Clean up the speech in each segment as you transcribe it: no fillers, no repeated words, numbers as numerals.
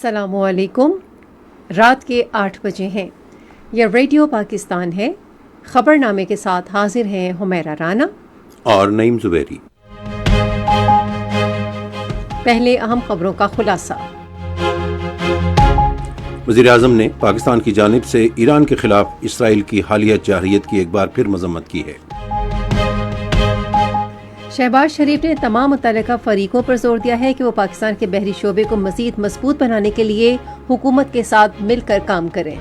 السلام علیکم۔ رات کے 8 بجے ہیں۔ یہ ریڈیو پاکستان ہے۔ خبر نامے کے ساتھ حاضر ہیں حمیرہ رانا اور نعیم زبیری۔ پہلے اہم خبروں کا خلاصہ۔ وزیر اعظم نے پاکستان کی جانب سے ایران کے خلاف اسرائیل کی حالیہ جارحیت کی ایک بار پھر مذمت کی ہے۔ شہباز شریف نے تمام متعلقہ فریقوں پر زور دیا ہے کہ وہ پاکستان کے بحری شعبے کو مزید مضبوط بنانے کے لیے حکومت کے ساتھ مل کر کام کریں۔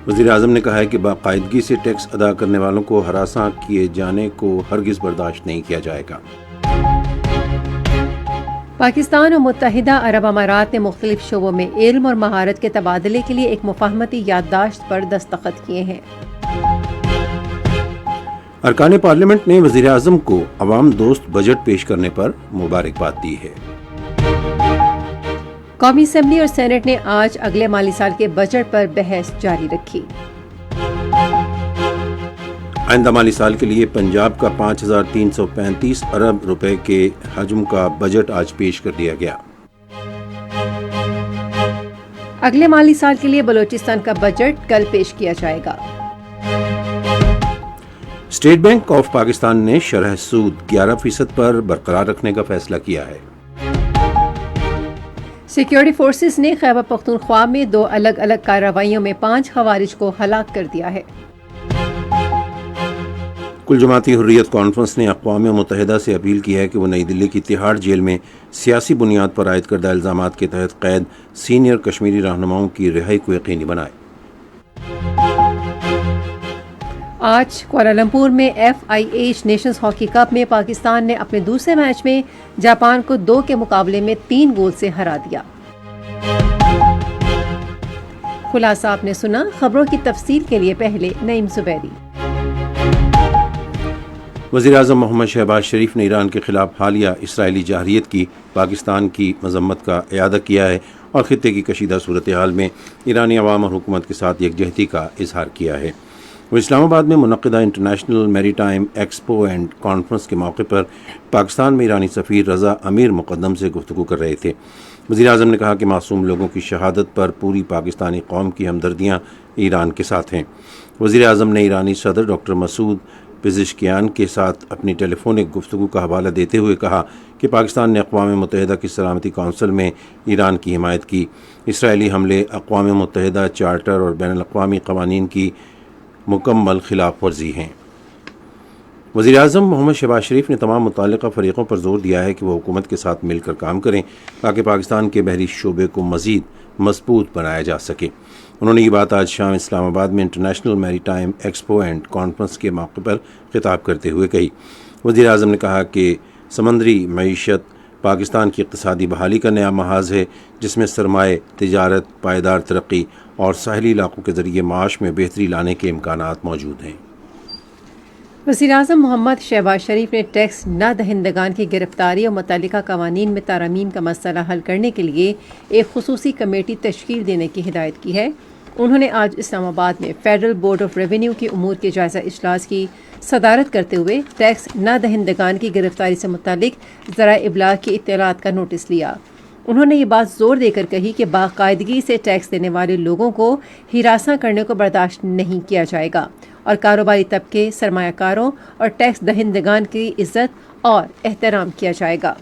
وزیر اعظم نے کہا ہے کہ باقاعدگی سے ٹیکس ادا کرنے والوں کو ہراساں کیے جانے کو ہرگز برداشت نہیں کیا جائے گا۔ پاکستان اور متحدہ عرب امارات نے مختلف شعبوں میں علم اور مہارت کے تبادلے کے لیے ایک مفاہمتی یادداشت پر دستخط کیے ہیں۔ ارکان پارلیمنٹ نے وزیر اعظم کو عوام دوست بجٹ پیش کرنے پر مبارکباد دی ہے۔ قومی اسمبلی اور سینٹ نے آج اگلے مالی سال کے بجٹ پر بحث جاری رکھی۔ آئندہ مالی سال کے لیے پنجاب کا 5335 ارب روپے کے حجم کا بجٹ آج پیش کر دیا گیا۔ اگلے مالی سال کے لیے بلوچستان کا بجٹ کل پیش کیا جائے گا۔ اسٹیٹ بینک آف پاکستان نے شرح سود 11% پر برقرار رکھنے کا فیصلہ کیا ہے۔ سیکیورٹی فورسز نے خیبر پختونخوا میں 2 الگ الگ کارروائیوں میں 5 خوارج کو ہلاک کر دیا ہے۔ کل جماعتی حریت کانفرنس نے اقوام متحدہ سے اپیل کی ہے کہ وہ نئی دلی کی تہاڑ جیل میں سیاسی بنیاد پر عائد کردہ الزامات کے تحت قید سینئر کشمیری رہنماؤں کی رہائی کو یقینی بنائے۔ آج کوالالمپور میں FIH نیشنز ہاکی کپ میں پاکستان نے اپنے دوسرے میچ میں جاپان کو 2 کے مقابلے میں 3 گول سے ہرا دیا۔ خلاصہ آپ نے سنا۔ خبروں کی تفصیل کے لیے پہلے نعیم زبیری۔ وزیر اعظم محمد شہباز شریف نے ایران کے خلاف حالیہ اسرائیلی جارحیت کی پاکستان کی مذمت کا اعادہ کیا ہے اور خطے کی کشیدہ صورتحال میں ایرانی عوام اور حکومت کے ساتھ یکجہتی کا اظہار کیا ہے۔ وہ اسلام آباد میں منعقدہ انٹرنیشنل میری ٹائم ایکسپو اینڈ کانفرنس کے موقع پر پاکستان میں ایرانی سفیر رضا امیر مقدم سے گفتگو کر رہے تھے۔ وزیر اعظم نے کہا کہ معصوم لوگوں کی شہادت پر پوری پاکستانی قوم کی ہمدردیاں ایران کے ساتھ ہیں۔ وزیر اعظم نے ایرانی صدر ڈاکٹر مسعود پزشکیان کے ساتھ اپنی ٹیلی فونک گفتگو کا حوالہ دیتے ہوئے کہا کہ پاکستان نے اقوام متحدہ کی سلامتی کونسل میں ایران کی حمایت کی۔ اسرائیلی حملے اقوام متحدہ چارٹر اور بین الاقوامی قوانین کی مکمل خلاف ورزی ہیں۔ وزیر اعظم محمد شہباز شریف نے تمام متعلقہ فریقوں پر زور دیا ہے کہ وہ حکومت کے ساتھ مل کر کام کریں تاکہ پاکستان کے بحری شعبے کو مزید مضبوط بنایا جا سکے۔ انہوں نے یہ بات آج شام اسلام آباد میں انٹرنیشنل میری ٹائم ایکسپو اینڈ کانفرنس کے موقع پر خطاب کرتے ہوئے کہی۔ وزیر اعظم نے کہا کہ سمندری معیشت پاکستان کی اقتصادی بحالی کا نیا محاذ ہے، جس میں سرمایہ، تجارت، پائیدار ترقی اور ساحلی علاقوں کے ذریعے معاش میں بہتری لانے کے امکانات موجود ہیں۔ وزیر اعظم محمد شہباز شریف نے ٹیکس نہ دہندگان کی گرفتاری اور متعلقہ قوانین میں ترامیم کا مسئلہ حل کرنے کے لیے ایک خصوصی کمیٹی تشکیل دینے کی ہدایت کی ہے۔ انہوں نے آج اسلام آباد میں فیڈرل بورڈ آف ریونیو کے امور کے جائزہ اجلاس کی صدارت کرتے ہوئے ٹیکس نہ دہندگان کی گرفتاری سے متعلق ذرائع ابلاغ کی اطلاعات کا نوٹس لیا۔ انہوں نے یہ بات زور دے کر کہی کہ باقاعدگی سے ٹیکس دینے والے لوگوں کو ہراساں کرنے کو برداشت نہیں کیا جائے گا اور کاروباری طبقے، سرمایہ کاروں اور ٹیکس دہندگان کی عزت اور احترام کیا جائے گا۔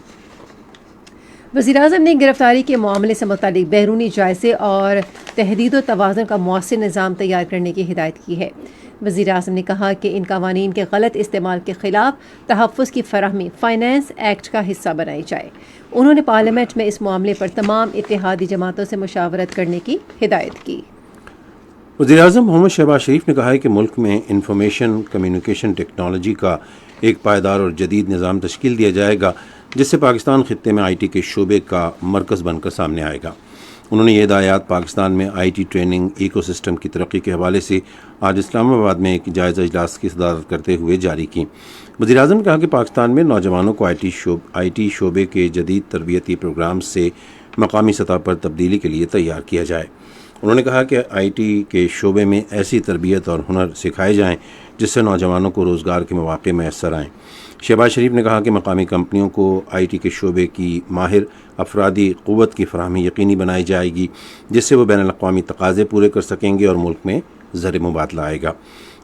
وزیر اعظم نے گرفتاری کے معاملے سے متعلق بیرونی جائزے اور تحدید و توازن کا مؤثر نظام تیار کرنے کی ہدایت کی ہے۔ وزیر اعظم نے کہا کہ ان قوانین کے غلط استعمال کے خلاف تحفظ کی فراہمی فائنانس ایکٹ کا حصہ بنائی جائے۔ انہوں نے پارلیمنٹ میں اس معاملے پر تمام اتحادی جماعتوں سے مشاورت کرنے کی ہدایت کی۔ وزیر اعظم محمد شہباز شریف نے کہا ہے کہ ملک میں انفارمیشن کمیونیکیشن ٹیکنالوجی کا ایک پائیدار اور جدید نظام تشکیل دیا جائے گا، جس سے پاکستان خطے میں IT کے شعبے کا مرکز بن کر سامنے آئے گا۔ انہوں نے یہ ہدایات پاکستان میں IT ٹریننگ ایکو سسٹم کی ترقی کے حوالے سے آج اسلام آباد میں ایک جائزہ اجلاس کی صدارت کرتے ہوئے جاری کی۔ وزیر اعظم نے کہا کہ پاکستان میں نوجوانوں کو IT شعبے کے جدید تربیتی پروگرام سے مقامی سطح پر تبدیلی کے لیے تیار کیا جائے۔ انہوں نے کہا کہ آئی ٹی کے شعبے میں ایسی تربیت اور ہنر سکھائے جائیں جس سے نوجوانوں کو روزگار کے مواقع میسر آئیں۔ شہباز شریف نے کہا کہ مقامی کمپنیوں کو آئی ٹی کے شعبے کی ماہر افرادی قوت کی فراہمی یقینی بنائی جائے گی جس سے وہ بین الاقوامی تقاضے پورے کر سکیں گے اور ملک میں زر مبادلہ آئے گا۔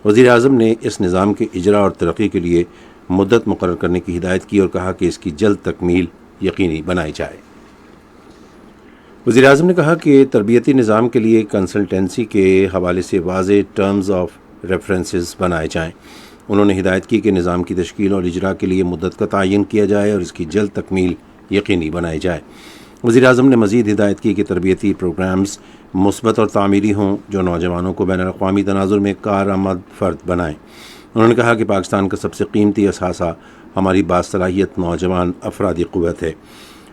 وزیر اعظم نے اس نظام کے اجرا اور ترقی کے لیے مدت مقرر کرنے کی ہدایت کی اور کہا کہ اس کی جلد تکمیل یقینی بنائی جائے۔ وزیر اعظم نے کہا کہ تربیتی نظام کے لیے کنسلٹنسی کے حوالے سے واضح ٹرمز آف ریفرنسز بنائے جائیں۔ انہوں نے ہدایت کی کہ نظام کی تشکیل اور اجرا کے لیے مدت کا تعین کیا جائے اور اس کی جلد تکمیل یقینی بنائی جائے۔ وزیر اعظم نے مزید ہدایت کی کہ تربیتی پروگرامز مثبت اور تعمیری ہوں جو نوجوانوں کو بین الاقوامی تناظر میں کارآمد فرد بنائیں۔ انہوں نے کہا کہ پاکستان کا سب سے قیمتی اثاثہ ہماری باصلاحیت نوجوان افرادی قوت ہے۔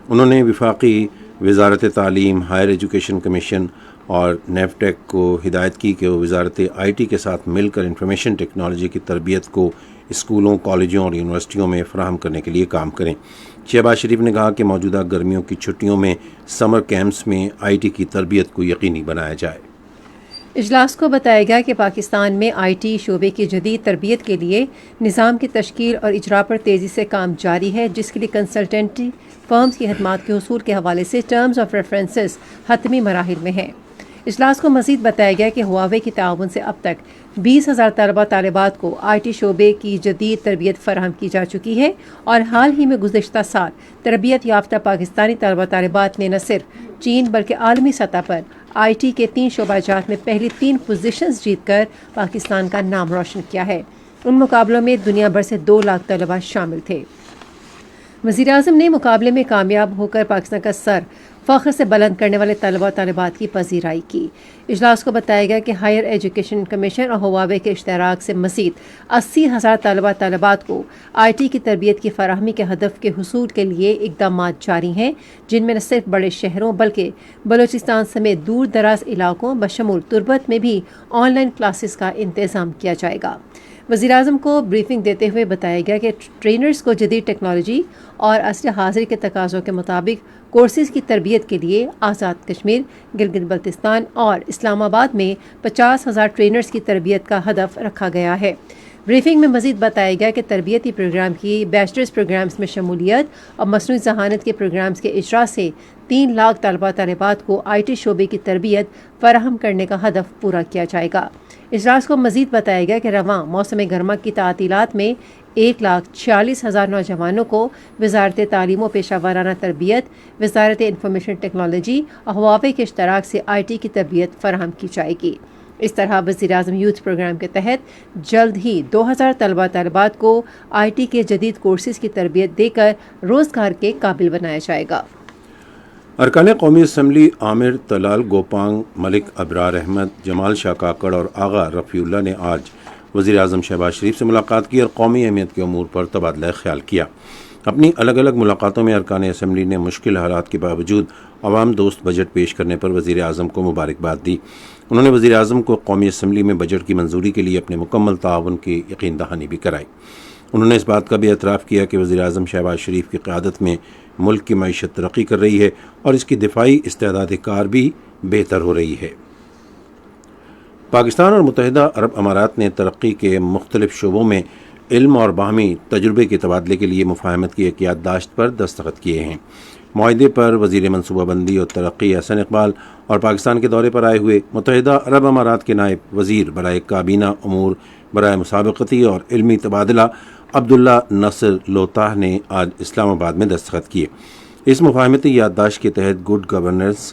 انہوں نے وفاقی وزارت تعلیم، ہائر ایجوکیشن کمیشن اور نیفٹیک کو ہدایت کی کہ وہ وزارت آئی ٹی کے ساتھ مل کر انفارمیشن ٹیکنالوجی کی تربیت کو اسکولوں، کالجوں اور یونیورسٹیوں میں فراہم کرنے کے لیے کام کریں۔ شہباز شریف نے کہا کہ موجودہ گرمیوں کی چھٹیوں میں سمر کیمپس میں آئی ٹی کی تربیت کو یقینی بنایا جائے۔ اجلاس کو بتایا گیا کہ پاکستان میں آئی ٹی شعبے کی جدید تربیت کے لیے نظام کی تشکیل اور اجرا پر تیزی سے کام جاری ہے، جس کے لیے کنسلٹنٹی فرمز کی خدمات کے حصول کے حوالے سے ٹرمز آف ریفرنسز حتمی مراحل میں ہیں۔ اجلاس کو مزید بتایا گیا کہ ہواوے کی تعاون سے اب تک 20,000 طلبہ طالبات کو آئی ٹی شعبے کی جدید تربیت فراہم کی جا چکی ہے اور حال ہی میں گزشتہ سال تربیت یافتہ پاکستانی طلبہ طالبات نے نہ صرف چین بلکہ عالمی سطح پر آئی ٹی کے 3 شعبہ جات میں پہلی 3 پوزیشنز جیت کر پاکستان کا نام روشن کیا ہے۔ ان مقابلوں میں دنیا بھر سے 2 لاکھ طلبہ شامل تھے۔ وزیر اعظم نے مقابلے میں کامیاب ہو کر پاکستان کا سر فخر سے بلند کرنے والے طلبہ طالبات کی پذیرائی کی۔ اجلاس کو بتایا گیا کہ ہائر ایجوکیشن کمیشن اور ہواوے کے اشتراک سے مزید 80,000 طلبہ طالبات کو آئی ٹی کی تربیت کی فراہمی کے ہدف کے حصول کے لیے اقدامات جاری ہیں، جن میں نہ صرف بڑے شہروں بلکہ بلوچستان سمیت دور دراز علاقوں بشمول تربت میں بھی آن لائن کلاسز کا انتظام کیا جائے گا۔ وزیر اعظم کو بریفنگ دیتے ہوئے بتایا گیا کہ ٹرینرز کو جدید ٹیکنالوجی اور عصر حاضر کے تقاضوں کے مطابق کورسز کی تربیت کے لیے آزاد کشمیر، گلگت بلتستان اور اسلام آباد میں 50,000 ٹرینرز کی تربیت کا ہدف رکھا گیا ہے۔ بریفنگ میں مزید بتایا گیا کہ تربیتی پروگرام کی بیچلرز پروگرامز میں شمولیت اور مصنوعی ذہانت کے پروگرامز کے اجرا سے 3 لاکھ طلبہ طالبات کو آئی ٹی شعبے کی تربیت فراہم کرنے کا ہدف پورا کیا جائے گا۔ اجلاس کو مزید بتایا گیا کہ رواں موسم گرما کی تعطیلات میں 1,46,000 نوجوانوں کو وزارت تعلیم و پیشہ ورانہ تربیت، وزارت انفارمیشن ٹیکنالوجی اور ہواوے کے اشتراک سے آئی ٹی کی تربیت فراہم کی جائے گی۔ اس طرح وزیر اعظم یوتھ پروگرام کے تحت جلد ہی 2,000 طلبہ طالبات کو آئی ٹی کے جدید کورسز کی تربیت دے کر روزگار کے قابل بنایا جائے گا۔ ارکان قومی اسمبلی عامر طلال گوپانگ، ملک ابرار احمد، جمال شاہ کاکڑ اور آغا رفیع اللہ نے آج وزیر اعظم شہباز شریف سے ملاقات کی اور قومی اہمیت کے امور پر تبادلہ خیال کیا۔ اپنی الگ الگ ملاقاتوں میں ارکان اسمبلی نے مشکل حالات کے باوجود عوام دوست بجٹ پیش کرنے پر وزیر اعظم کو مبارکباد دی۔ انہوں نے وزیر اعظم کو قومی اسمبلی میں بجٹ کی منظوری کے لیے اپنے مکمل تعاون کی یقین دہانی بھی کرائی۔ انہوں نے اس بات کا بھی اعتراف کیا کہ وزیر اعظم شہباز شریف کی قیادت میں ملک کی معیشت ترقی کر رہی ہے اور اس کی دفاعی استعداد کار بھی بہتر ہو رہی ہے۔ پاکستان اور متحدہ عرب امارات نے ترقی کے مختلف شعبوں میں علم اور باہمی تجربے کے تبادلے کے لیے مفاہمت کی ایک یادداشت پر دستخط کیے ہیں۔ معاہدے پر وزیر منصوبہ بندی اور ترقی احسن اقبال اور پاکستان کے دورے پر آئے ہوئے متحدہ عرب امارات کے نائب وزیر برائے کابینہ امور برائے مسابقتی اور علمی تبادلہ عبداللہ نصر لوتاہ نے آج اسلام آباد میں دستخط کیے۔ اس مفاہمتی یادداشت کے تحت گڈ گورننس،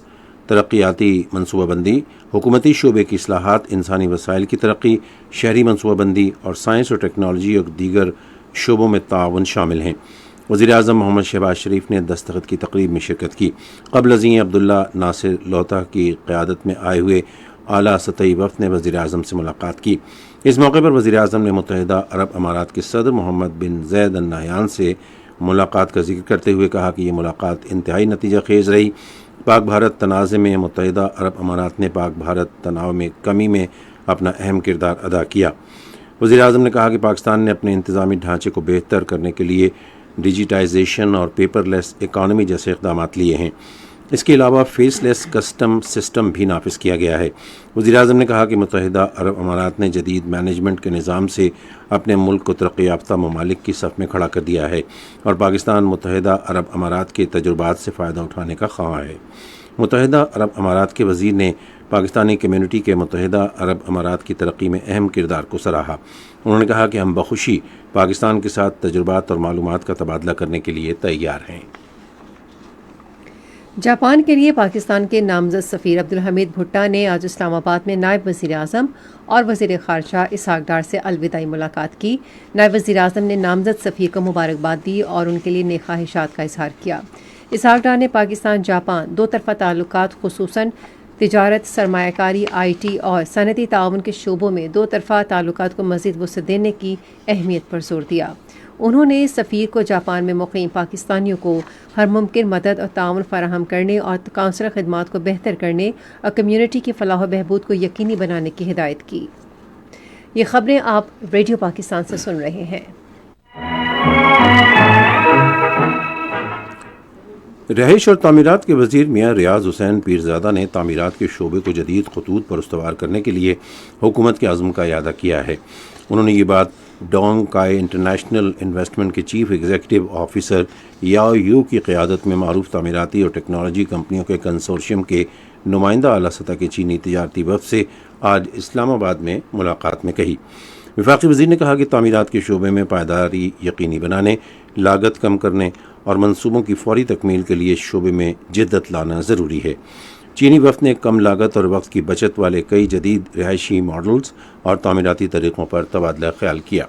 ترقیاتی منصوبہ بندی، حکومتی شعبے کی اصلاحات، انسانی وسائل کی ترقی، شہری منصوبہ بندی اور سائنس اور ٹیکنالوجی اور دیگر شعبوں میں تعاون شامل ہیں۔ وزیر اعظم محمد شہباز شریف نے دستخط کی تقریب میں شرکت کی۔ قبل ازیں عبداللہ ناصر لوتاہ کی قیادت میں آئے ہوئے اعلیٰ سطحی وفد نے وزیر اعظم سے ملاقات کی۔ اس موقع پر وزیر اعظم نے متحدہ عرب امارات کے صدر محمد بن زید ال نہیان سے ملاقات کا ذکر کرتے ہوئے کہا کہ یہ ملاقات انتہائی نتیجہ خیز رہی۔ پاک بھارت تنازع میں متحدہ عرب امارات نے پاک بھارت تناؤ میں کمی میں اپنا اہم کردار ادا کیا۔ وزیر اعظم نے کہا کہ پاکستان نے اپنے انتظامی ڈھانچے کو بہتر کرنے کے لیے ڈیجیٹائزیشن اور پیپر لیس اکانومی جیسے اقدامات لیے ہیں۔ اس کے علاوہ فیس لیس کسٹم سسٹم بھی نافذ کیا گیا ہے۔ وزیر اعظم نے کہا کہ متحدہ عرب امارات نے جدید مینجمنٹ کے نظام سے اپنے ملک کو ترقی یافتہ ممالک کی صف میں کھڑا کر دیا ہے اور پاکستان متحدہ عرب امارات کے تجربات سے فائدہ اٹھانے کا خواہاں ہے۔ متحدہ عرب امارات کے وزیر نے پاکستانی کمیونٹی کے متحدہ عرب امارات کی ترقی میں اہم کردار کو سراہا۔ انہوں نے کہا کہ ہم بخوشی پاکستان کے ساتھ تجربات اور معلومات کا تبادلہ کرنے کے لیے تیار ہیں۔ جاپان کے لیے پاکستان کے نامزد سفیر عبدالحمید بھٹا نے آج اسلام آباد میں نائب وزیر اعظم اور وزیر خارجہ اسحاق ڈار سے الوداعی ملاقات کی۔ نائب وزیر اعظم نے نامزد سفیر کو مبارکباد دی اور ان کے لیے نیک خواہشات کا اظہار کیا۔ اسحاق ڈار نے پاکستان جاپان دو طرفہ تعلقات خصوصاً تجارت، سرمایہ کاری، آئی ٹی اور صنعتی تعاون کے شعبوں میں دو طرفہ تعلقات کو مزید وسعت دینے کی اہمیت پر زور دیا۔ انہوں نے سفیر کو جاپان میں مقیم پاکستانیوں کو ہر ممکن مدد اور تعاون فراہم کرنے اور قونصلر خدمات کو بہتر کرنے اور کمیونٹی کی فلاح و بہبود کو یقینی بنانے کی ہدایت کی۔ یہ خبریں آپ ریڈیو پاکستان سے سن رہے ہیں۔ رہائش اور تعمیرات کے وزیر میاں ریاض حسین پیرزادہ نے تعمیرات کے شعبے کو جدید خطوط پر استوار کرنے کے لیے حکومت کے عزم کا اعادہ کیا ہے۔ انہوں نے یہ بات ڈونگ کائے انٹرنیشنل انویسٹمنٹ کے چیف ایگزیکٹو آفیسر یاو یو کی قیادت میں معروف تعمیراتی اور ٹیکنالوجی کمپنیوں کے کنسورشیم کے نمائندہ اعلیٰ سطح کے چینی تجارتی وفد سے آج اسلام آباد میں ملاقات میں کہی۔ وفاقی وزیر نے کہا کہ تعمیرات کے شعبے میں پائیداری یقینی بنانے، لاگت کم کرنے اور منصوبوں کی فوری تکمیل کے لیے شعبے میں جدت لانا ضروری ہے۔ چینی وفد نے کم لاگت اور وقت کی بچت والے کئی جدید رہائشی ماڈلز اور تعمیراتی طریقوں پر تبادلہ خیال کیا۔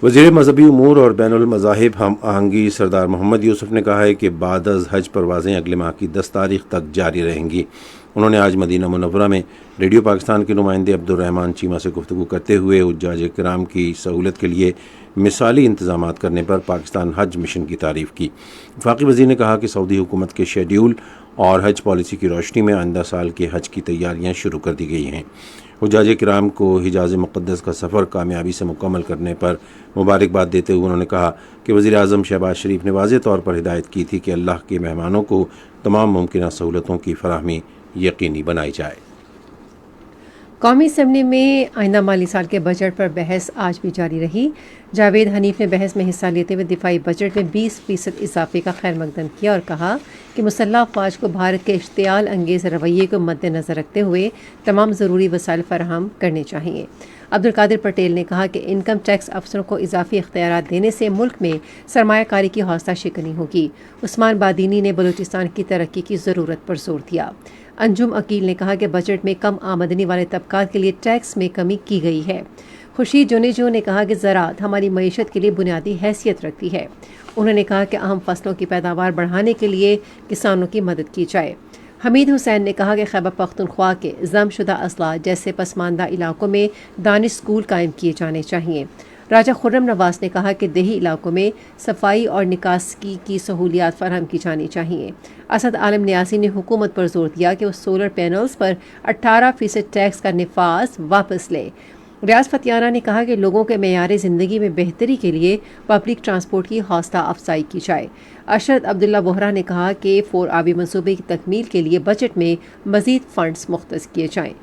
وزیر مذہبی امور اور بین المذاہب ہم آہنگی سردار محمد یوسف نے کہا ہے کہ بعد از حج پروازیں اگلے ماہ کی 10 تاریخ تک جاری رہیں گی۔ انہوں نے آج مدینہ منورہ میں ریڈیو پاکستان کے نمائندے عبدالرحمان چیمہ سے گفتگو کرتے ہوئے حجاج کرام کی سہولت کے لیے مثالی انتظامات کرنے پر پاکستان حج مشن کی تعریف کی۔ وفاقی وزیر نے کہا کہ سعودی حکومت کے شیڈیول اور حج پالیسی کی روشنی میں آئندہ سال کے حج کی تیاریاں شروع کر دی گئی ہیں۔ حجاج کرام کو حجاز مقدس کا سفر کامیابی سے مکمل کرنے پر مبارکباد دیتے ہوئے انہوں نے کہا کہ وزیر اعظم شہباز شریف نے واضح طور پر ہدایت کی تھی کہ اللہ کے مہمانوں کو تمام ممکنہ سہولتوں کی فراہمی یقینی بنائی جائے۔ قومی اسمبلی میں آئندہ مالی سال کے بجٹ پر بحث آج بھی جاری رہی۔ جاوید حنیف نے بحث میں حصہ لیتے ہوئے دفاعی بجٹ میں 20% اضافے کا خیر مقدم کیا اور کہا کہ مسلح افواج کو بھارت کے اشتعال انگیز رویے کو مد نظر رکھتے ہوئے تمام ضروری وسائل فراہم کرنے چاہیے۔ عبدالقادر پٹیل نے کہا کہ انکم ٹیکس افسروں کو اضافی اختیارات دینے سے ملک میں سرمایہ کاری کی حوصلہ شکنی ہوگی۔ عثمان بادینی نے بلوچستان کی ترقی کی ضرورت پر زور دیا۔ انجم عقیل نے کہا کہ بجٹ میں کم آمدنی والے طبقات کے لیے ٹیکس میں کمی کی گئی ہے۔ خورشید جونیجو نے کہا کہ زراعت ہماری معیشت کے لیے بنیادی حیثیت رکھتی ہے۔ انہوں نے کہا کہ اہم فصلوں کی پیداوار بڑھانے کے لیے کسانوں کی مدد کی جائے۔ حمید حسین نے کہا کہ خیبر پختونخوا کے ضم شدہ اضلاع جیسے پسماندہ علاقوں میں دانش اسکول قائم کیے جانے چاہئیں۔ راجہ خرم نواز نے کہا کہ دیہی علاقوں میں صفائی اور نکاسی کی سہولیات فراہم کی جانی چاہیے۔ اسد عالم نیازی نے حکومت پر زور دیا کہ وہ سولر پینلز پر 18% ٹیکس کا نفاذ واپس لے۔ ریاض فتیانہ نے کہا کہ لوگوں کے معیار زندگی میں بہتری کے لیے پبلک ٹرانسپورٹ کی حوصلہ افزائی کی جائے۔ ارشد عبداللہ بوہرا نے کہا کہ 4 آبی منصوبے کی تکمیل کے لیے بجٹ میں مزید فنڈز مختص کیے جائیں۔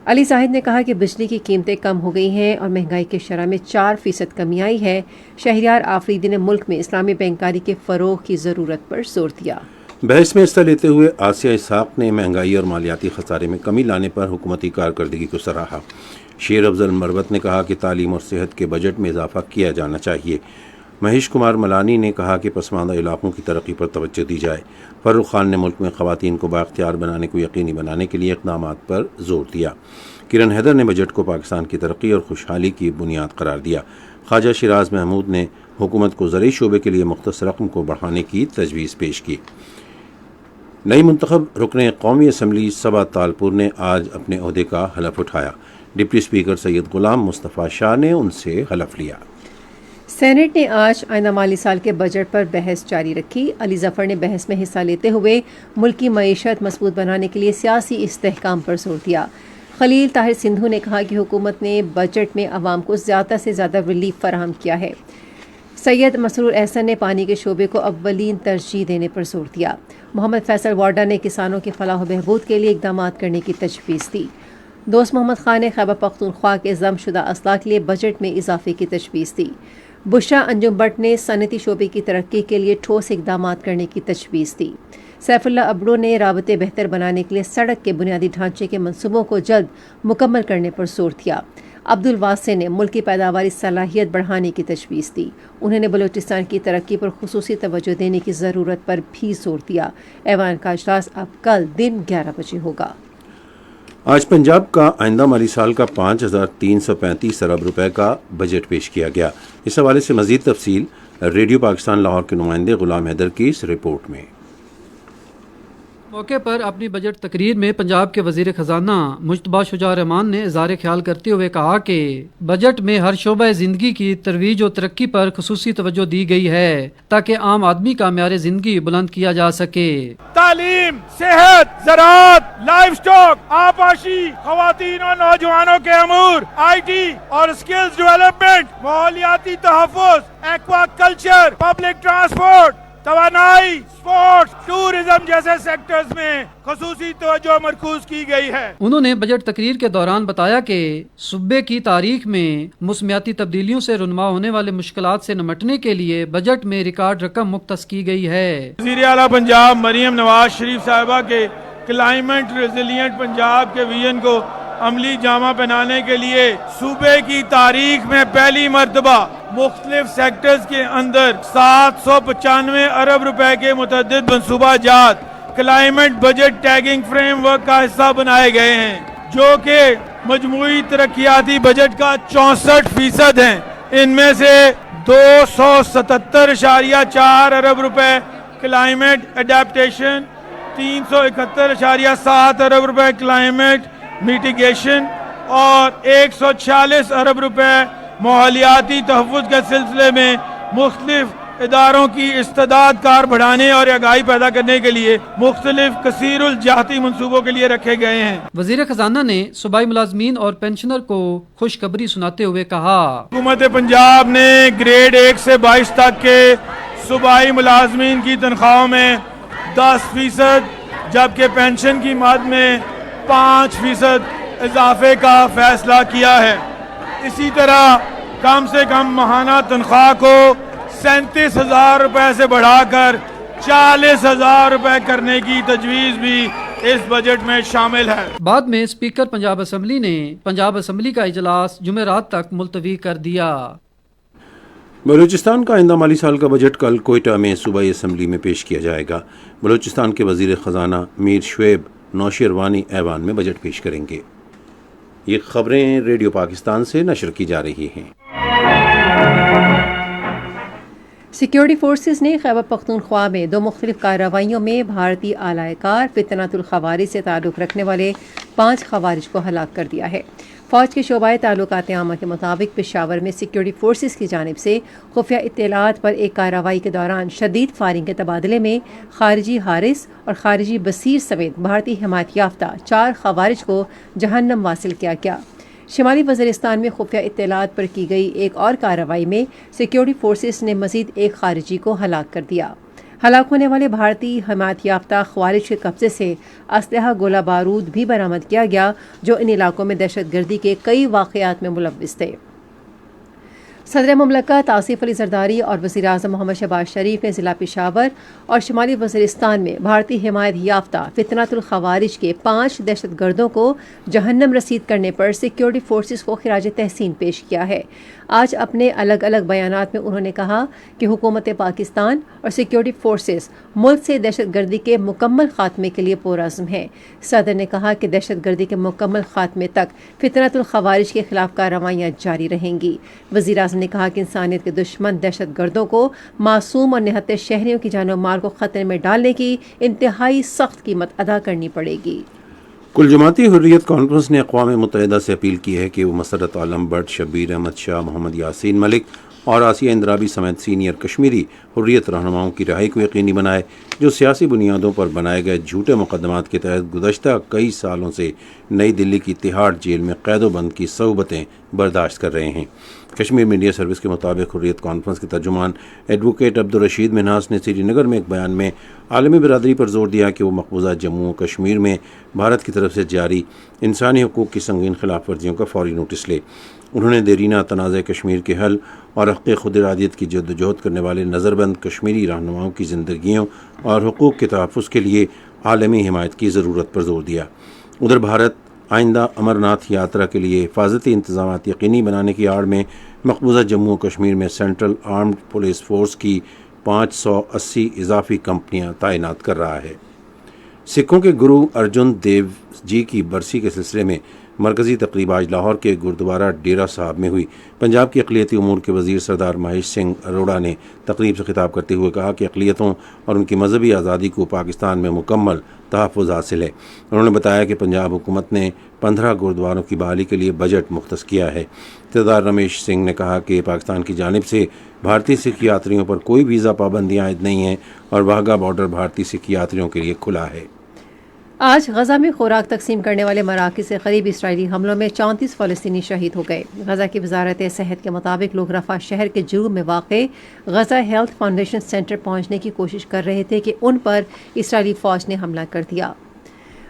علی زاہد نے کہا کہ بجلی کی قیمتیں کم ہو گئی ہیں اور مہنگائی کی شرح میں 4% کمی آئی ہے۔ شہریار آفریدی نے ملک میں اسلامی بینکاری کے فروغ کی ضرورت پر زور دیا۔ بحث میں حصہ لیتے ہوئے آسیہ اسحاق نے مہنگائی اور مالیاتی خسارے میں کمی لانے پر حکومتی کارکردگی کو سراہا۔ شیر افضل مروت نے کہا کہ تعلیم اور صحت کے بجٹ میں اضافہ کیا جانا چاہیے۔ مہیش کمار ملانی نے کہا کہ پسماندہ علاقوں کی ترقی پر توجہ دی جائے۔ فاروق خان نے ملک میں خواتین کو بااختیار بنانے کو یقینی بنانے کے لیے اقدامات پر زور دیا۔ کرن حیدر نے بجٹ کو پاکستان کی ترقی اور خوشحالی کی بنیاد قرار دیا۔ خواجہ شیراز محمود نے حکومت کو زرعی شعبے کے لیے مختص رقم کو بڑھانے کی تجویز پیش کی۔ نئی منتخب رکن قومی اسمبلی صبا تالپور نے آج اپنے عہدے کا حلف اٹھایا۔ ڈپٹی اسپیکر سید غلام مصطفیٰ شاہ نے ان سے حلف لیا۔ سینیٹ نے آج آئندہ مالی سال کے بجٹ پر بحث جاری رکھی۔ علی ظفر نے بحث میں حصہ لیتے ہوئے ملکی معیشت مضبوط بنانے کے لیے سیاسی استحکام پر زور دیا۔ خلیل طاہر سندھو نے کہا کہ حکومت نے بجٹ میں عوام کو زیادہ سے زیادہ ریلیف فراہم کیا ہے۔ سید مسرور احسن نے پانی کے شعبے کو اولین ترجیح دینے پر زور دیا۔ محمد فیصل وارڈا نے کسانوں کی فلاح و بہبود کے لیے اقدامات کرنے کی تجویز دی۔ دوست محمد خان نے خیبر پختونخوا کے ضم شدہ اسلاح کے لیے بجٹ میں اضافے کی تجویز دی۔ بشرا انجم بٹ نے صنعتی شعبے کی ترقی کے لیے ٹھوس اقدامات کرنے کی تجویز دی۔ سیف اللہ ابرو نے رابطے بہتر بنانے کے لیے سڑک کے بنیادی ڈھانچے کے منصوبوں کو جلد مکمل کرنے پر زور دیا۔ عبدالواسع نے ملکی پیداواری صلاحیت بڑھانے کی تجویز دی۔ انہوں نے بلوچستان کی ترقی پر خصوصی توجہ دینے کی ضرورت پر بھی زور دیا۔ ایوان کا اجلاس اب کل دن 11 بجے ہوگا۔ آج پنجاب کا آئندہ مالی سال کا 5335 ارب روپے کا بجٹ پیش کیا گیا۔ اس حوالے سے مزید تفصیل ریڈیو پاکستان لاہور کے نمائندے غلام حیدر کی اس رپورٹ میں۔ موقع پر اپنی بجٹ تقریر میں پنجاب کے وزیر خزانہ مجتبیٰ شجاع الرحمان نے اظہار خیال کرتے ہوئے کہا کہ بجٹ میں ہر شعبہ زندگی کی ترویج و ترقی پر خصوصی توجہ دی گئی ہے تاکہ عام آدمی کا معیار زندگی بلند کیا جا سکے۔ تعلیم، صحت، زراعت، لائف سٹاک، آبپاشی، خواتین اور نوجوانوں کے امور، آئی ٹی اور اسکلز ڈیولپمنٹ، ماحولیاتی تحفظ، ایکوا کلچر، پبلک ٹرانسپورٹ، توانائی، سپورٹس، ٹورزم جیسے سیکٹرز میں خصوصی توجہ مرکوز کی گئی ہے۔ انہوں نے بجٹ تقریر کے دوران بتایا کہ صوبے کی تاریخ میں موسمیاتی تبدیلیوں سے رونما ہونے والے مشکلات سے نمٹنے کے لیے بجٹ میں ریکارڈ رقم مختص کی گئی ہے۔ وزیر اعلیٰ پنجاب مریم نواز شریف صاحبہ کے کلائمیٹ ریزیلینٹ پنجاب کے ویژن کو عملی جامہ پہنانے کے لیے صوبے کی تاریخ میں پہلی مرتبہ مختلف سیکٹرز کے اندر 795 ارب روپے کے متعدد منصوبہ جات climate budget tagging frame work کا حصہ بنائے گئے ہیں، جو کہ مجموعی ترقیاتی بجٹ کا 64% ہیں۔ ان میں سے 277.4 ارب روپے کلائمیٹ اڈیپٹیشن، 371.7 ارب روپے کلائمیٹ میٹیگیشن اور 146 ارب روپے ماحولیاتی تحفظ کے سلسلے میں مختلف اداروں کی استعداد کار بڑھانے اور آگاہی پیدا کرنے کے لیے مختلف کثیر الجہتی منصوبوں کے لیے رکھے گئے ہیں۔ وزیر خزانہ نے صوبائی ملازمین اور پینشنر کو خوشخبری سناتے ہوئے کہا، حکومت پنجاب نے گریڈ 1 سے 22 تک کے صوبائی ملازمین کی تنخواہوں میں 10% جبکہ پینشن کی مد میں 5% اضافے کا فیصلہ کیا ہے۔ اسی طرح کم سے کم ماہانہ تنخواہ کو 37,000 روپے سے بڑھا کر 40,000 روپے کرنے کی تجویز بھی اس بجٹ میں شامل ہے۔ بعد میں اسپیکر پنجاب اسمبلی نے پنجاب اسمبلی کا اجلاس جمعرات تک ملتوی کر دیا۔ بلوچستان کا آئندہ مالی سال کا بجٹ کل کوئٹہ میں صوبائی اسمبلی میں پیش کیا جائے گا۔ بلوچستان کے وزیر خزانہ میر شعیب نوشیروانی ایوان میں بجٹ پیش کریں گے۔ یہ خبریں ریڈیو پاکستان سے نشر کی جا رہی ہیں۔ سیکیورٹی فورسز نے خیبر پختونخوا میں 2 مختلف کارروائیوں میں بھارتی اعلی کار فتنۃ الخوارج سے تعلق رکھنے والے 5 خوارج کو ہلاک کر دیا ہے۔ فوج کے شعبۂ تعلقات عامہ کے مطابق پشاور میں سیکیورٹی فورسز کی جانب سے خفیہ اطلاعات پر ایک کارروائی کے دوران شدید فائرنگ کے تبادلے میں خارجی حارث اور خارجی بصیر سمیت بھارتی حمایت یافتہ 4 خوارج کو جہنم واصل کیا گیا۔ شمالی وزیرستان میں خفیہ اطلاعات پر کی گئی ایک اور کارروائی میں سیکیورٹی فورسز نے مزید ایک خارجی کو ہلاک کر دیا۔ ہلاک ہونے والے بھارتی حمایت یافتہ خوارج کے قبضے سے اسلحہ گولہ بارود بھی برآمد کیا گیا جو ان علاقوں میں دہشت گردی کے کئی واقعات میں ملوث تھے۔ صدر مملکت آصف علی زرداری اور وزیر اعظم محمد شہباز شریف نے ضلع پشاور اور شمالی وزیرستان میں بھارتی حمایت یافتہ فتنۃ الخوارج کے 5 دہشت گردوں کو جہنم رسید کرنے پر سیکیورٹی فورسز کو خراج تحسین پیش کیا ہے۔ آج اپنے الگ الگ بیانات میں انہوں نے کہا کہ حکومت پاکستان اور سیکیورٹی فورسز ملک سے دہشت گردی کے مکمل خاتمے کے لیے پرعزم ہیں۔ صدر نے کہا کہ دہشت گردی کے مکمل خاتمے تک فتنۃ الخوارج کے خلاف کارروائیاں جاری رہیں گی۔ وزیر اعظم نے کہا کہ انسانیت کے دشمن دہشت گردوں کو معصوم اور نہتے شہریوں کی جان و مال کو خطرے میں ڈالنے کی انتہائی سخت قیمت ادا کرنی پڑے گی۔ کل جماعتی حریت کانفرنس نے اقوام متحدہ سے اپیل کی ہے کہ وہ مسرت عالم بٹ، شبیر احمد شاہ، محمد یاسین ملک اور آسیہ اندرابی سمیت سینئر کشمیری حریت رہنماؤں کی رہائی کو یقینی بنائے جو سیاسی بنیادوں پر بنائے گئے جھوٹے مقدمات کے تحت گزشتہ کئی سالوں سے نئی دلی کی تہاڑ جیل میں قید و بند کی صعوبتیں برداشت کر رہے ہیں۔ کشمیر میڈیا سروس کے مطابق حریت کانفرنس کے ترجمان ایڈوکیٹ عبدالرشید منہاس نے سری نگر میں ایک بیان میں عالمی برادری پر زور دیا کہ وہ مقبوضہ جموں و کشمیر میں بھارت کی طرف سے جاری انسانی حقوق کی سنگین خلاف ورزیوں کا فوری نوٹس لے۔ انہوں نے دیرینہ تنازع کشمیر کے حل اور حق خود ارادیت کی جدوجہد کرنے والے نظر بند کشمیری رہنماؤں کی زندگیوں اور حقوق کے تحفظ کے لیے عالمی حمایت کی ضرورت پر زور دیا۔ ادھر بھارت آئندہ امرناتھ یاترا کے لیے حفاظتی انتظامات یقینی بنانے کی آڑ میں مقبوضہ جموں و کشمیر میں سینٹرل آرمڈ پولیس فورس کی 580 اضافی کمپنیاں تعینات کر رہا ہے۔ سکھوں کے گرو ارجن دیو جی کی برسی کے سلسلے میں مرکزی تقریب آج لاہور کے گردوارہ ڈیرہ صاحب میں ہوئی۔ پنجاب کے اقلیتی امور کے وزیر سردار مہیش سنگھ اروڑا نے تقریب سے خطاب کرتے ہوئے کہا کہ اقلیتوں اور ان کی مذہبی آزادی کو پاکستان میں مکمل تحفظ حاصل ہے۔ انہوں نے بتایا کہ پنجاب حکومت نے 15 گردواروں کی بحالی کے لیے بجٹ مختص کیا ہے۔ سردار رمیش سنگھ نے کہا کہ پاکستان کی جانب سے بھارتی سکھ یاتریوں پر کوئی ویزا پابندیاں عائد نہیں ہیں اور واہگہ بارڈر بھارتی سکھ یاتریوں کے لیے کھلا ہے۔ آج غزہ میں خوراک تقسیم کرنے والے مراکز سے قریب اسرائیلی حملوں میں 34 فلسطینی شہید ہو گئے۔ غزہ کی وزارت صحت کے مطابق لوگ رفح شہر کے جنوب میں واقع غزہ ہیلتھ فاؤنڈیشن سینٹر پہنچنے کی کوشش کر رہے تھے کہ ان پر اسرائیلی فوج نے حملہ کر دیا۔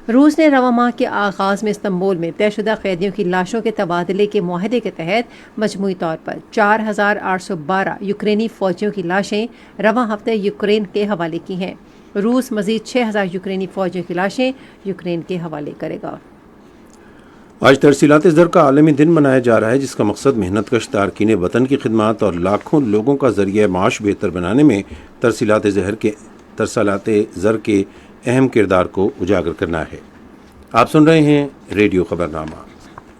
روس نے رواں ماہ کے آغاز میں استنبول میں طے شدہ قیدیوں کی لاشوں کے تبادلے کے معاہدے کے تحت مجموعی طور پر 4812 یوکرینی فوجیوں کی لاشیں رواں ہفتے یوکرین کے حوالے کی ہیں۔ روس مزید 6000 یوکرینی فوجیوں کی لاشیں یوکرین کے حوالے کرے گا۔ آج ترسیلات زر کا عالمی دن منایا جا رہا ہے، جس کا مقصد محنت کش تارکین وطن کی خدمات اور لاکھوں لوگوں کا ذریعہ معاش بہتر بنانے میں ترسیلات زر کے اہم کردار کو اجاگر کرنا ہے۔ آپ سن رہے ہیں ریڈیو خبرنامہ۔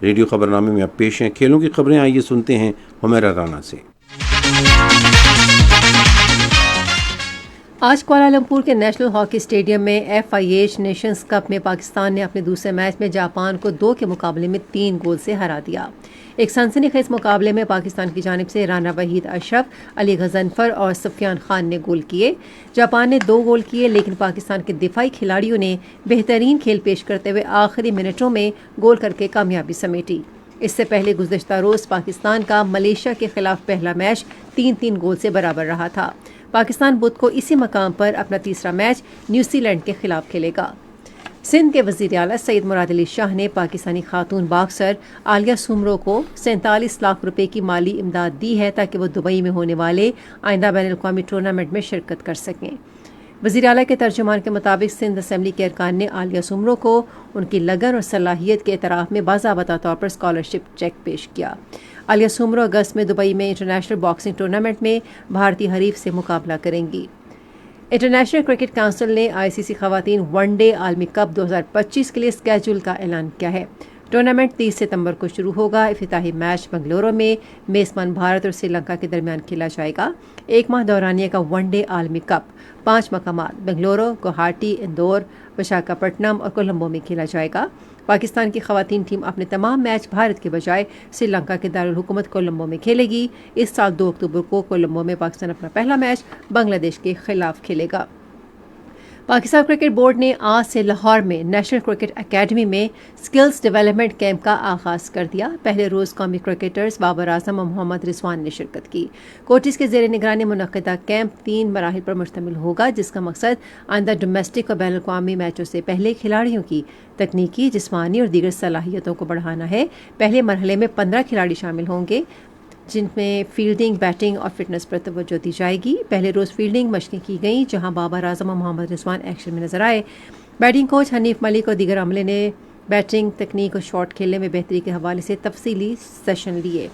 ریڈیو خبرنامے میں اب پیش ہیں کھیلوں کی خبریں۔ آئیے سنتے ہیں حمیرہ رانا سے۔ آج کوالالمپور کے نیشنل ہاکی اسٹیڈیم میں FIH نیشنز کپ میں پاکستان نے اپنے دوسرے میچ میں جاپان کو 2 کے مقابلے میں 3 گول سے ہرا دیا۔ ایک سنسنی خیز مقابلے میں پاکستان کی جانب سے رانا وحید اشرف، علی غضنفر اور سفیان خان نے گول کیے۔ جاپان نے 2 گول کیے، لیکن پاکستان کے دفاعی کھلاڑیوں نے بہترین کھیل پیش کرتے ہوئے آخری منٹوں میں گول کر کے کامیابی سمیٹی۔ اس سے پہلے گزشتہ روز پاکستان کا ملیشیا کے خلاف پہلا میچ 3-3 گول سے برابر رہا تھا۔ پاکستان بدھ کو اسی مقام پر اپنا تیسرا میچ نیوزی لینڈ کے خلاف کھیلے گا۔ سندھ کے وزیر اعلیٰ سید مراد علی شاہ نے پاکستانی خاتون باکسر عالیہ سومرو کو 47 لاکھ روپے کی مالی امداد دی ہے تاکہ وہ دبئی میں ہونے والے آئندہ بین الاقوامی ٹورنامنٹ میں شرکت کر سکیں۔ وزیر اعلیٰ کے ترجمان کے مطابق سندھ اسمبلی کے ارکان نے عالیہ سومرو کو ان کی لگن اور صلاحیت کے اعتراف میں باضابطہ طور پر اسکالرشپ چیک پیش کیا۔ عالیہ سومرو اگست میں دبئی میں انٹرنیشنل باکسنگ ٹورنامنٹ میں بھارتی حریف سے مقابلہ کریں گی۔ انٹرنیشنل کرکٹ کونسل نے ICC خواتین ون ڈے عالمی کپ 2025 کے لیے اسکیڈول کا اعلان کیا ہے۔ ٹورنامنٹ 30 ستمبر کو شروع ہوگا۔ افتتاحی میچ بنگلورو میں میزبان بھارت اور سری لنکا کے درمیان کھیلا جائے گا۔ 1 ماہ دورانیہ کا ون ڈے عالمی کپ 5 مقامات بنگلورو، گوہاٹی، اندور، وشاکھاپٹنم اور کولمبو میں کھیلا جائے گا۔ پاکستان کی خواتین ٹیم اپنے تمام میچ بھارت کے بجائے سری لنکا کے دارالحکومت کولمبو میں کھیلے گی۔ اس سال 2 اکتوبر کو کولمبو میں پاکستان اپنا پہلا میچ بنگلہ دیش کے خلاف کھیلے گا۔ پاکستان کرکٹ بورڈ نے آج سے لاہور میں نیشنل کرکٹ اکیڈمی میں سکلز ڈیولپمنٹ کیمپ کا آغاز کر دیا۔ پہلے روز قومی کرکٹرز بابر اعظم اور محمد رضوان نے شرکت کی۔ کوچز کے زیر نگرانی منعقدہ کیمپ 3 مراحل پر مشتمل ہوگا، جس کا مقصد آئندہ ڈومیسٹک اور بین الاقوامی میچوں سے پہلے کھلاڑیوں کی تکنیکی، جسمانی اور دیگر صلاحیتوں کو بڑھانا ہے۔ پہلے مرحلے میں 15 کھلاڑی شامل ہوں گے، جن میں فیلڈنگ، بیٹنگ اور فٹنس پر توجہ دی جائے گی۔ پہلے روز فیلڈنگ مشقیں کی گئیں، جہاں بابر اعظم اور محمد رضوان ایکشن میں نظر آئے۔ بیٹنگ کوچ حنیف ملک اور دیگر عملے نے بیٹنگ تکنیک اور شاٹ کھیلنے میں بہتری کے حوالے سے تفصیلی سیشن لیے۔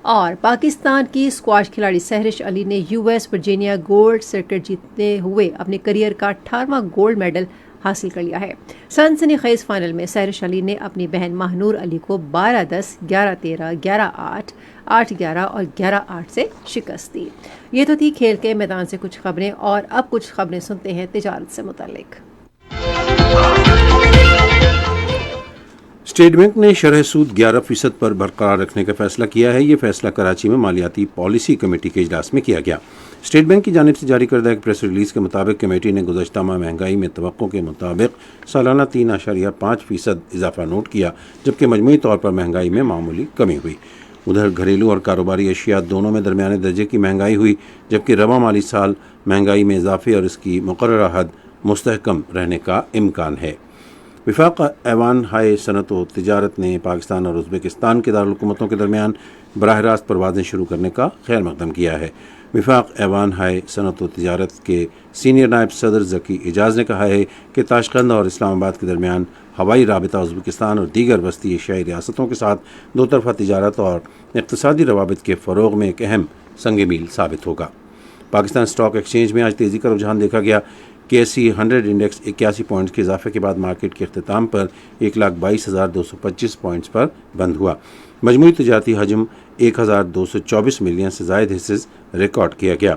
اور پاکستان کی اسکواش کھلاڑی سہرش علی نے US ورجینیا گولڈ سرکٹ جیتتے ہوئے اپنے کریئر کا 18واں گولڈ میڈل حاصل کر لیا ہے۔ سنسنی خیز فائنل میں سہرش علی نے اپنی بہن ماہنور علی کو 12-10، 11-13، 11-8، 8-11 اور 11-8 سے شکست دی۔ یہ تو تھی کھیل کے میدان سے کچھ خبریں، اور اب کچھ خبریں سنتے ہیں تجارت سے متعلق۔ اسٹیٹ بینک نے شرح سود 11% پر برقرار رکھنے کا فیصلہ کیا ہے۔ یہ فیصلہ کراچی میں مالیاتی پالیسی کمیٹی کے اجلاس میں کیا گیا۔ اسٹیٹ بینک کی جانب سے جاری کردہ ایک پریس ریلیز کے مطابق کمیٹی نے گزشتہ ماہ مہنگائی میں توقع کے مطابق سالانہ 3.5% اضافہ نوٹ کیا، جبکہ مجموعی طور پر مہنگائی میں معمولی کمی ہوئی۔ ادھر گھریلو اور کاروباری اشیاء دونوں میں درمیانے درجے کی مہنگائی ہوئی، جبکہ رواں مالی سال مہنگائی میں اضافے اور اس کی مقررہ حد مستحکم رہنے کا امکان ہے۔ وفاق ایوان ہائے صنعت و تجارت نے پاکستان اور ازبکستان کے دارالحکومتوں کے درمیان براہ راست پروازیں شروع کرنے کا خیر مقدم کیا ہے۔ وفاق ایوان ہائے صنعت و تجارت کے سینئر نائب صدر ذکی اعجاز نے کہا ہے کہ تاشقند اور اسلام آباد کے درمیان ہوائی رابطہ ازبکستان اور دیگر وسطی ایشیائی ریاستوں کے ساتھ دو طرفہ تجارت اور اقتصادی روابط کے فروغ میں ایک اہم سنگ میل ثابت ہوگا۔ پاکستان اسٹاک ایکسچینج میں آج تیزی کا رجحان دیکھا گیا۔ KSE 100 انڈیکس 81 پوائنٹس کے اضافے کے بعد مارکیٹ کے اختتام پر 1,22,225 پوائنٹس پر بند ہوا۔ مجموعی تجارتی حجم 1,224 ملین سے زائد حصص ریکارڈ کیا گیا۔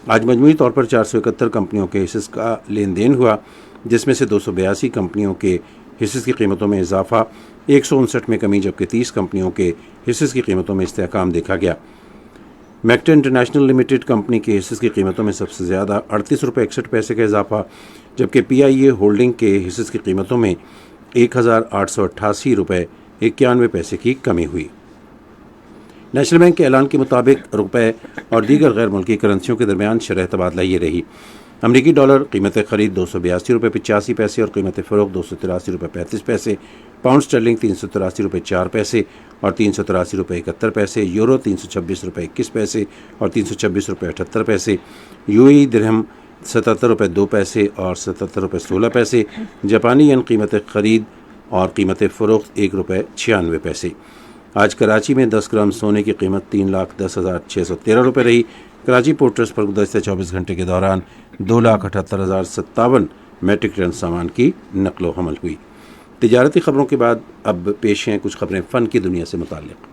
آج مجموعی طور پر 471 کمپنیوں کے حصص کا لین دین ہوا، جس میں سے 282 کمپنیوں کے حصص کی قیمتوں میں اضافہ، 159 میں کمی، جبکہ 30 کمپنیوں کے حصص کی قیمتوں میں استحکام دیکھا گیا۔ میکٹا انٹرنیشنل لمیٹڈ کمپنی کے حصص کی قیمتوں میں سب سے زیادہ 38 روپے 61 پیسے کا اضافہ، جبکہ PIA ہولڈنگ کے حصص کی قیمتوں میں 1,888 روپے 91 پیسے کی کمی ہوئی۔ نیشنل بینک کے اعلان کے مطابق روپے اور دیگر غیر ملکی کرنسیوں کے درمیان شرح تبادلہ یہ رہی۔ امریکی ڈالر قیمت خرید 282 روپے 85 پیسے اور قیمت فروخت 283 روپے 35 پیسے، پاؤنڈ اسٹرلنگ 383 روپے 4 پیسے اور 383 روپے 71 پیسے، یورو 326 روپے 21 پیسے اور 326 روپے 78 پیسے، UAE درہم 77 روپے 2 پیسے اور 77 روپے 16 پیسے، جاپانی ین قیمت خرید اور قیمت فروخت 1 روپے 96 پیسے۔ آج کراچی میں 10 گرام سونے کی قیمت 3,10,613 روپے رہی۔ کراچی پورٹ ٹرسٹ پر گزشتہ 24 گھنٹے کے دوران 2,78,057 میٹرک ٹن سامان کی نقل و حمل ہوئی۔ تجارتی خبروں کے بعد اب پیش ہیں کچھ خبریں فن کی دنیا سے متعلق۔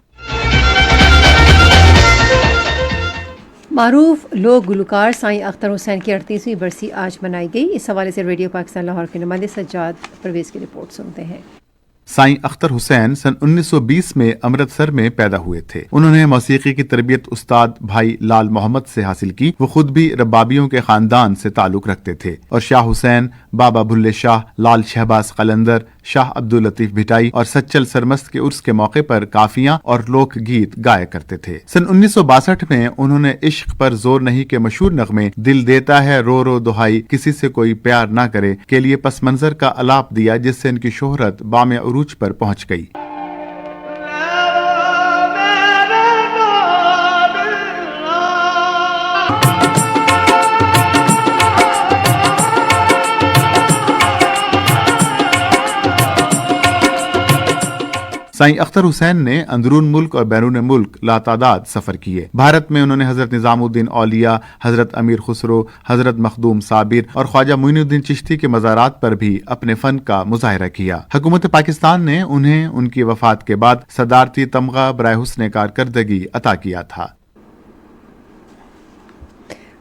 معروف لوک گلوکار سائیں اختر حسین کی 38ویں برسی آج منائی گئی۔ اس حوالے سے ریڈیو پاکستان لاہور کے نمائندے سجاد پرویز کی رپورٹ سنتے ہیں۔ سائیں اختر حسین سن 1920 میں امرتسر میں پیدا ہوئے تھے۔ انہوں نے موسیقی کی تربیت استاد بھائی لال محمد سے حاصل کی۔ وہ خود بھی ربابیوں کے خاندان سے تعلق رکھتے تھے اور شاہ حسین، بابا بھلے شاہ، لال شہباز قلندر، شاہ عبداللطیف بھٹائی اور سچل سرمست کے عرس کے موقع پر کافیاں اور لوک گیت گایا کرتے تھے۔ سن 1962 میں انہوں نے عشق پر زور نہیں کے مشہور نغمے دل دیتا ہے رو رو دہائی کسی سے کوئی پیار نہ کرے کے لیے پس منظر کا الاپ دیا، جس سے ان کی شہرت بام عروج پر پہنچ گئی۔ سائیں اختر حسین نے اندرون ملک اور بیرون ملک لاتعداد سفر کیے۔ بھارت میں انہوں نے حضرت نظام الدین اولیاء، حضرت امیر خسرو، حضرت مخدوم صابر اور خواجہ معین الدین چشتی کے مزارات پر بھی اپنے فن کا مظاہرہ کیا۔ حکومت پاکستان نے انہیں ان کی وفات کے بعد صدارتی تمغہ برائے حسن کارکردگی عطا کیا تھا۔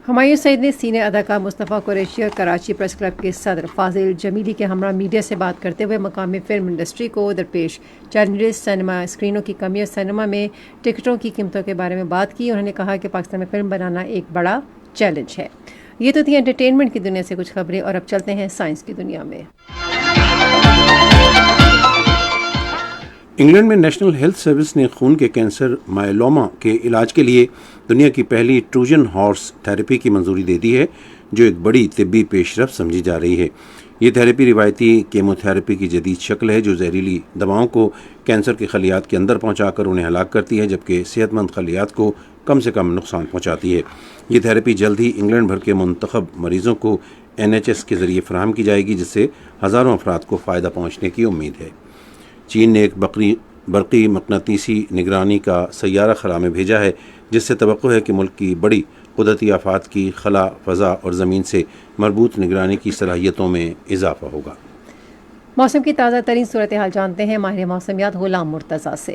ہمایوں سعید نے سینئر اداکار مصطفیٰ قریشی اور کراچی پریس کلب کے صدر فاضل جمیلی کے ہمراہ میڈیا سے بات کرتے ہوئے مقامی فلم انڈسٹری کو درپیش چیلنجز، سینما اسکرینوں کی کمی اور سینما میں ٹکٹوں کی قیمتوں کے بارے میں بات کی۔ انہوں نے کہا کہ پاکستان میں فلم بنانا ایک بڑا چیلنج ہے۔ یہ تو تھی انٹرٹینمنٹ کی دنیا سے کچھ خبریں، اور اب چلتے ہیں سائنس کی دنیا میں۔ انگلینڈ میں نیشنل ہیلتھ سروس نے خون کے کینسر مائلوما کے علاج کے لیے دنیا کی پہلی ٹروجن ہارس تھراپی کی منظوری دے دی ہے، جو ایک بڑی طبی پیش رفت سمجھی جا رہی ہے۔ یہ تھراپی روایتی کیمو تھراپی کی جدید شکل ہے، جو زہریلی دواؤں کو کینسر کے خلیات کے اندر پہنچا کر انہیں ہلاک کرتی ہے، جبکہ صحت مند خلیات کو کم سے کم نقصان پہنچاتی ہے۔ یہ تھراپی جلد ہی انگلینڈ بھر کے منتخب مریضوں کو NHS کے ذریعے فراہم کی جائے گی، جس سے ہزاروں افراد کو فائدہ پہنچنے کی امید ہے۔ چین نے ایک برقی مقناطیسی نگرانی کا سیارہ خلا میں بھیجا ہے، جس سے توقع ہے کہ ملک کی بڑی قدرتی آفات کی خلا، فضا اور زمین سے مربوط نگرانی کی صلاحیتوں میں اضافہ ہوگا۔ موسم کی تازہ ترین صورتحال جانتے ہیں ماہر موسمیات غلام مرتضیٰ سے۔